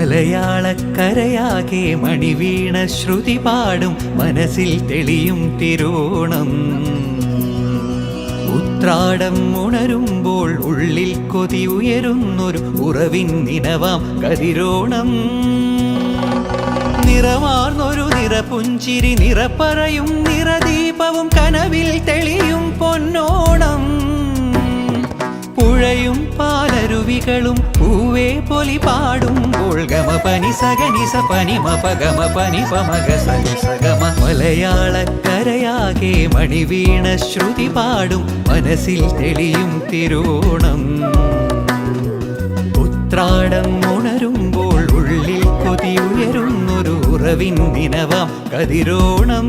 മലയാളക്കരയാകെ മണിവീണ ശ്രുതി പാടും മനസ്സിൽ തെളിയും തിരുവോണം. ഉത്രാടം ഉണരുമ്പോൾ ഉള്ളിൽ കൊതി ഉയരുന്നൊരു ഉറവിൻ നിനവാം കതിരോണം. നിറമാർന്നൊരു നിറപുഞ്ചിരി നിറപ്പറയും നിറദീപവും കനവിൽ തെളിയും പൊന്നോണം. പുഴയും പാലരുവികളും പൂവേ പൊലി പാടുമ്പോൾ ഗമ പനി സഗനിസ പനി മപ ഗമ പനി പമഗ സനി സഗമ. മലയാളക്കരയാകെ മണിവീണ ശ്രുതി പാടും മനസ്സിൽ തെളിയും തിരുവോണം. ഉത്രാടം ഉണരുമ്പോൾ ഉള്ളിൽ കൊതി ഉയരുന്നൊരു ഉറവിൻ ദിനവാം കതിരോണം.